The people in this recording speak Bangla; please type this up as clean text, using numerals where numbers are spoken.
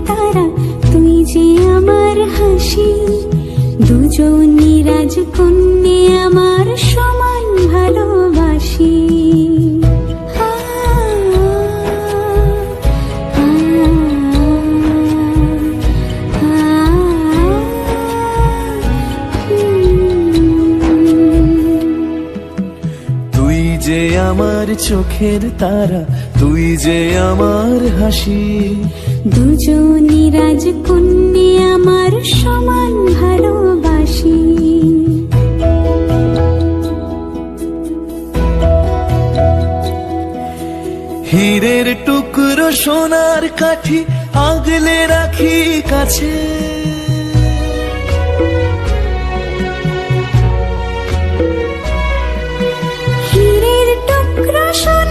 তারা, তুই যে আমার হাসি। দুজনই রাজকন্যে আমার সমান ভালোবাসি। তুই যে আমার চোখের তারা, তুই যে আমার হাসি। দুজনই রাজকন্যে আমার সমান ভালোবাসি। হীরের টুকরো সোনার কাঠি আগলে রাখি কাছে। হীরের টুকরো সোনার